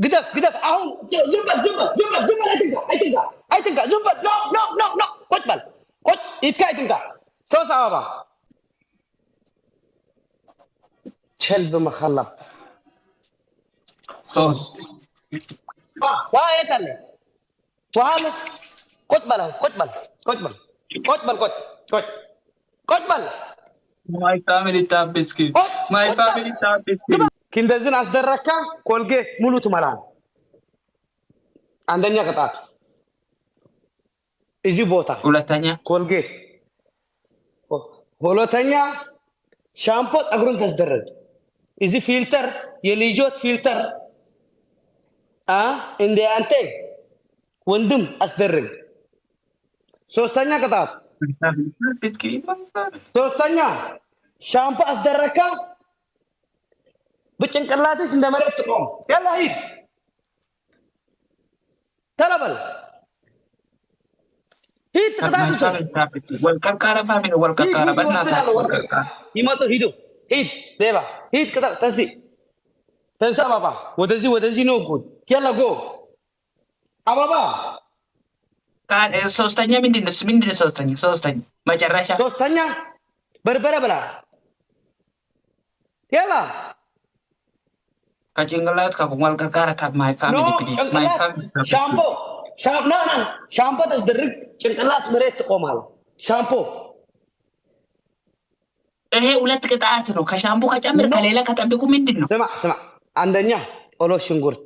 قدف اهو زنبل ايتنكا زنبل لا قتبل قت يتكايتنكا سوس ابا كلب مخلب صوص وايتل وهذا قتبل قتبل My family tap is kid. My family tap is kid. كندزن أصدرك كولجيت ملوت ملان عندنا قطعة يجي بوتا Ulatanya. كولجيت هولوتانيا شامبو أقرن تصدرج يجي فلتر يليجوت فلتر إندي أنتي وندم أصدرج سوستانيا قطعة سوستانيا شامبو أصدرك بتشنكلاتي سندمرت تقوم يلا هيد تلبل هيد قطعة والكركارة family والكركارة بدنا يماتو هيدو هيد ديبا هيد كذا تنسى بابا ودزي نوجود يلا جو أبابا كان سوستانيا من دين سوستانيا ما جراشة سوستانيا بربرة بلا يلا كجنجلات كابو والكركارة كاب my family please my family شامبو شامبو تصدرك شنكلات مريت تقومال شامبو إيه ولاد كتاعتنا كشامبو كجمر كليلا كتبكم من دين سمع عندنا أولو شنغور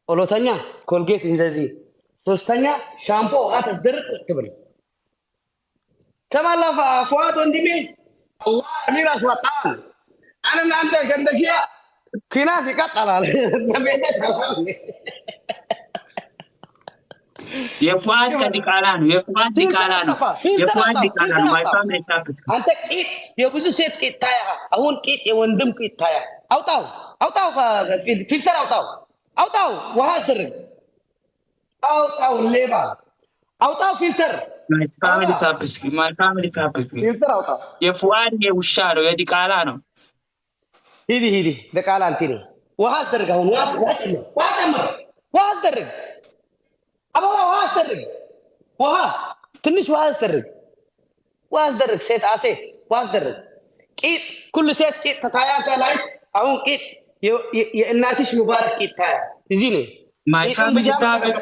أولو تانيا كولجيت إنزازي سوستانيا شامبو هتصدرك تبل سمع الله فؤاد وندمين الله أمير أسواتان أنا من أنت كندكيا كنا ذكرت على تبيت سلام يفواد كديكالانو يفواد ديكالانو my family tap is أنت كيت يبوزو سيت كيت تايا أهون كيت يوندم كيت تايا أوتاو فلتر أوتاو وهاصدرك أوتاو ليبا أوتاو فلتر my family tap is فلتر أوتاو يفواد يوشارو يديكالانو هيدي ده قال أنتيني وهاصدرك هون وهاصدرك أبا وهاصدرك تنش وهاصدرك سيت آسي وهاصدرك كيت كل سيت كيت تتايا تلاي أهون كيت يا الناتش مبارك كيت تايا تزيني my family tap is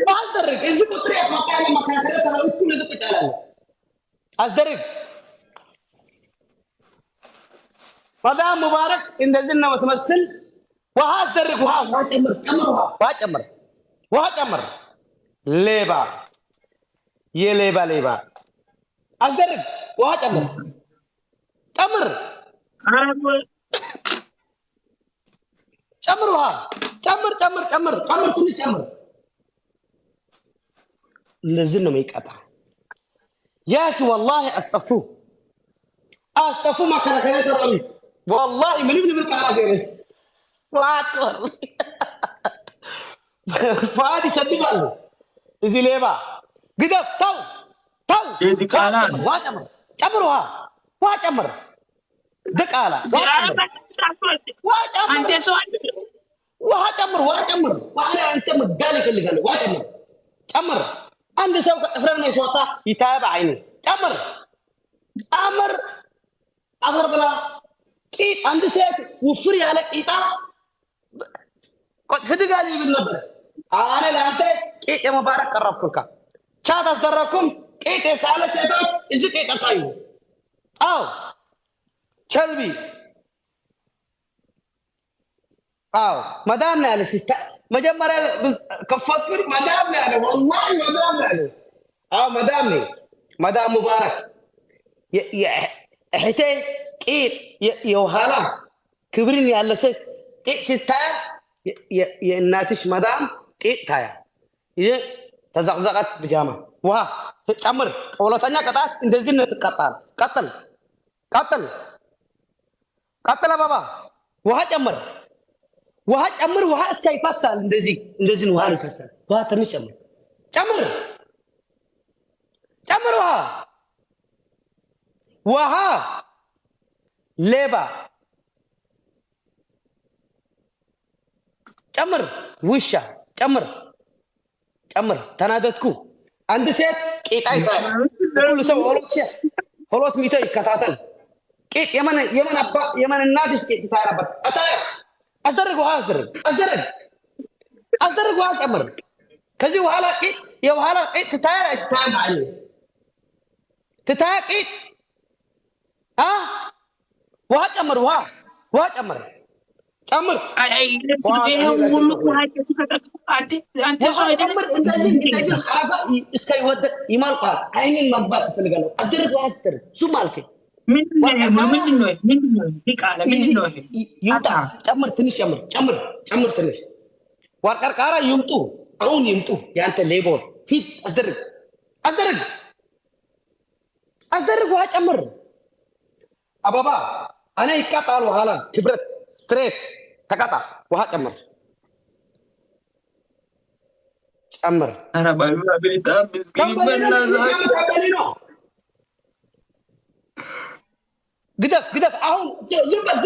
وهاصدرك إذا كنت ريح مكان كذا سنة كل زبط على هاصدرك مدام مبارك إن زلنا متمثل وهاصدرك وهاجمر ليبا ليبا أصدرك وهاجمر تمر تمر لزلنا ما يقطع ياكي والله أصطفوه ما كان سرقني والله من القناة جالس واتور فادي سدي بالو إزي ليبا قدف تو يديكالانو واجمر واتمر دقالة أنت سؤال واتمر وأنا أنت مدالك اللي قال واتمر تمر عندي سوق أفرمني صوتا يتابع عيني أمر بلا كيت عندي سيك وفري على كيتا صدق علي بالنبر أنا لانتي كيت يا مبارك قربكم شاد أصدركم كيت يسأل سيتك إذا كيت أطيب أو شلبي مدام نالي ستا مجمرة كفكر مدام نالي والله مدام نالي مدام مبارك يا حتى كيت يا وهلا كبرني على ست ستا يا الناتش مدام كيت تايا يا تزغزغت بجامة وها تأمر ولا تانيا كتات إندزين تقتل قتل بابا وها تأمر وها اسكاي فصل إندزين وها الفصل وها تمشي تأمر وها ليبا ጨምር ውሻ ጨምር ጨምር ተናደድኩ አንድ ሴት ቂጣ ይታል ሁሉ ሰው ሆሎት ሚቶ ይከታተል ቂጥ የመን እናትስ ቂጥ ታረበት አስደርግ ውሃ አስደርግ ውሃ ጨምር ከዚህ በኋላ ቂጥ የበኋላ ቂጥ ትታያ ማለት ትታያ ቂጥ ውሃ ጨምር ውሃ ጨምር እንደዚህ አረፋ እስከይወደቅ ይማልቃል አይኔን መግባት ይፈልጋለሁ አስደርግ ውሃ አስደርግ ዙም አልከኝ ጨምር ትንሽ ጨምር ትንሽ ዋርቀርቃራ ይምጡ አሁን ይምጡ ያንተ ሌቦር ፊት አስደርግ ውሃ ጨምር አባባ እኔ ይቃጣል በኋላ ክብረት ስትሬት ተቃጣ ውሃ ጨምር ኧረ ባይብላ ግደፍ አሁን ዝም በል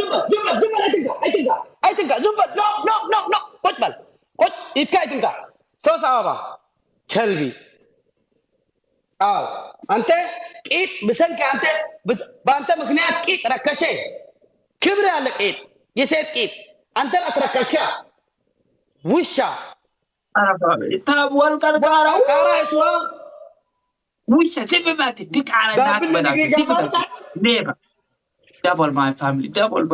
አይትንካ ዝም በል ኖ ቁጭ በል ቁጭ ይትካ አይትንካ ሶስት አበባ ቸልቢ አዎ አንተ ቂጥ ብሰንከ አንተ በአንተ ምክንያት ቂጥ ረከሸ ክብር ያለ ቂጥ የሴት ቂጥ አንተ አትረከሽካ ውሻ ታቦል ቀርቃራ እሷ ውሻ ሲብማት ድቃላ ኔባ double my family double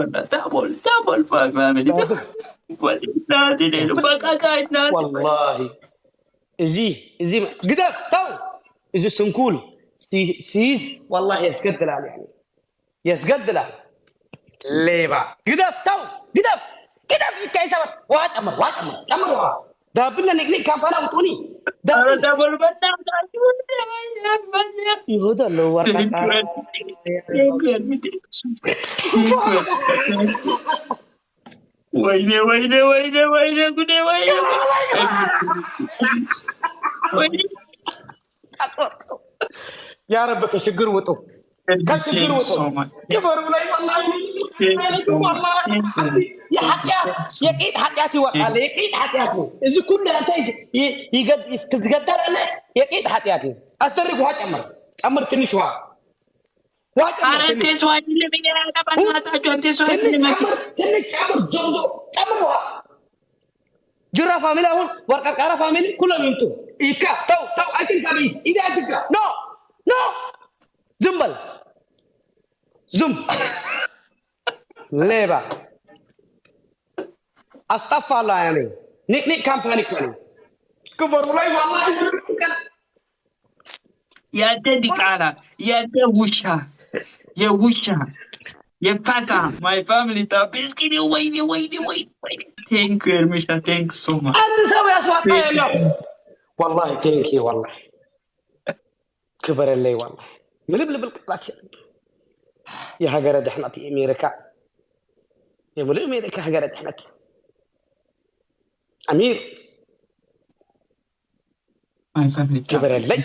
my family والله እዚህ ግደፍ ተው እዚህ ስንኩል ሲይዝ والله ያስገድላል يعني ያስገድላል ሌባ ግደፍ ተው ግደፍ ይካይሰባ ውሃ ጨምር ውሃ ዳብና ንቅንቅ ካምፓላ ውጡኒ double ይሆዳል ወርቃ ወይኔ ጉዴ يا رب كشجر وطو كبر ولا والله يا قيد حياتي وقال قيد حياتي اذا كلها تيجي تتقدر انا يا قيد حياتي اثرك وها ጨምር ትንሽ ውሃ አረንቴ ሰዋይ ለሚገራ ባናታጆ አንቴ ሰዋይ ትንሽ ጨምር ውሃ ጅራ ፋሚሊ አሁን ወርቀርቃራ ፋሚሊ ኩለም ይምጡ ይካ ተው አይትንካ ኢዲ አይትንካ ኖ ዝም በል ሌባ አስጠፋለሁ ያኔ ኒክ ካምፓኒ እኮ ነው ክበሩ ላይ والله ያንተ ዲቃላ ያንተ ውሻ የውሻ የፓሳ my family ታብስኪኒ ወይኔ thank you ኤርሚሻ thank you so much አንድ ሰው ያስዋጣ ያለው والله thank you والله كبر اللي والله ملبل بالقطات يا هجرة دحنتي أمريكا يا ملء أمريكا هجرة دحنتي أمير my family كبر اللي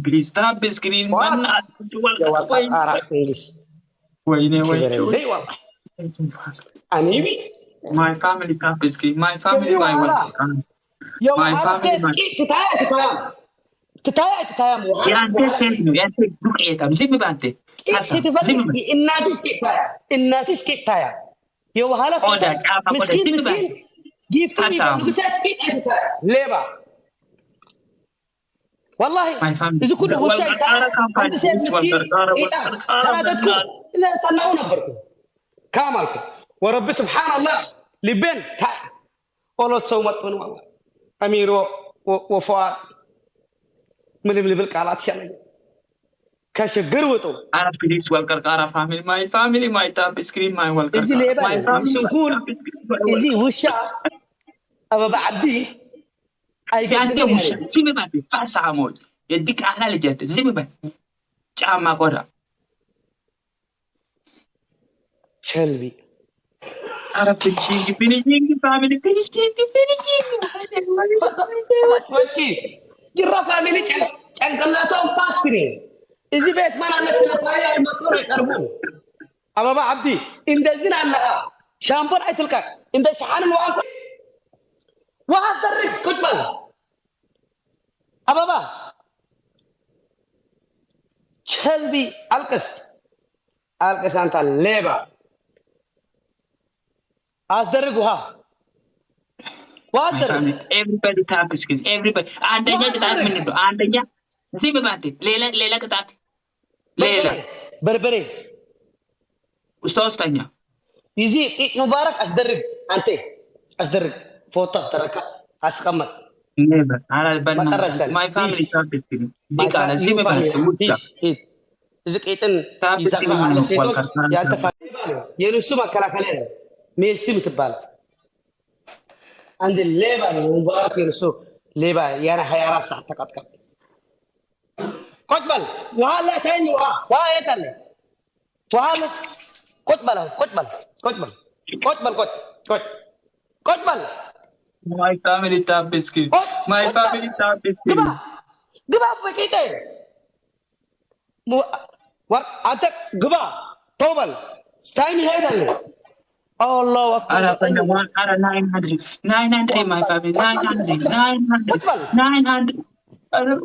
please stop screen من ويني كبر اللي والله أنيبي my family stop screen my family my يوم my family تتايم ያንተ ሴት ነው ያንተ ዱቄታም ዝም ባንተ እናትሽ ቂጣያ የውሃላ ምስኪን ጊፍት ሌባ والله اذا كل هو شيء انت سيد مسكين تنادتكم الا طلعوا نبركم كاملكم ورب سبحان الله لبين والله تسومتون والله امير وفؤاد ملبل بالقالات شنو كشجر وطو انا بليز والقرقاره family my top screen my welcome اذا ليبا سنقول اذا وشا ابا عبدي ያንተ ውሻ ዝም በል ፋሳሞች የዲቅ አላ ልጅት ዝም በል ጫማ ቆዳ ቸልቢ ኧረ ፊኒሺንግ ፋሚሊ ፊኒሺንግ ወኪ ጅራ ፋሚሊ ጨንቅላታውን ፋስትሪ እዚህ ቤት ማናነት ስለታየ መጥቶ ይቀርቡ አበባ አብዲ እንደዚህ አለ ሻምፖን አይትልቀቅ እንደ ሻሃን ዋንኩ وهصدرك كتبل أبابا شلبي ألقس أنت الليبا أصدرك وها My وهصدرك family, everybody tap screen. Everybody. Andanya kita admin itu. Andanya. Si bebati. Lela kita. Lela. بربري Ustaz tanya. يجي مبارك أصدرك أنت أصدرك فوتو أصدرك أسكمت Never. Ara ما banana. ترسل My family tap screen. Di kala si bebati. Muda. إذا كيتن Tap إذا screen على mana سيتوك kuat يا karena. تفا ينسوا ما كلا كلام ميسي متبال عند الليبا مبارك ينسوا ليبا يانا حيارا صحتك قد قتبل وهلا تاني وها يتني وهلا قتبل قتبل قتبل My family tap screen. My family tap screen. قبا بكيتي أنت قبا طوبل ستايم هذا الله أكبر Ara panda one. Ara 900. 900 my family. 900. 900. 900. Ara.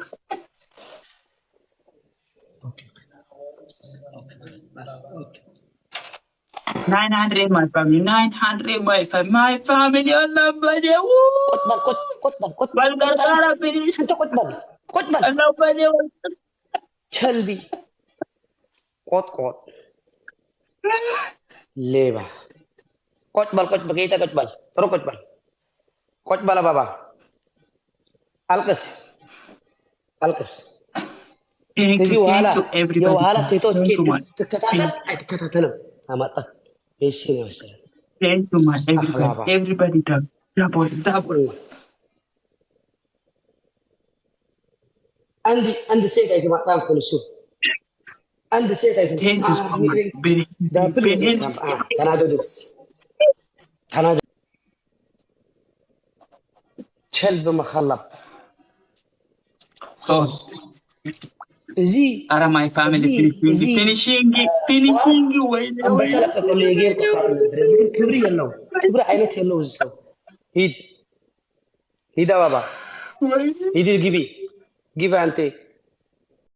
900 my family. 900 my family. My family. Allah bade. قتبل Balgar kara please. أنت قتبل Allah bade. شلبي قط ليبا قتبل كيتا قتبل ترو قتبل بابا ألقس Thank تجي you. وهلا Thank you يا everybody. وهلا سيتوت Thank you كي my. تكتاتل أما بيسيني مثلا Thank you my everybody. أخلابا Everybody tap. Double. عندي سيد أي ما تام كل شو عندي سيد أي Thank you so much. Very. دابل كان شلب مخلب So. زي Ara my family finishing. أم بسألك أقول لي غير كتار برزيل كبري يلو كبر عينك يلو زسو هيدا بابا هيدي جيبي أنت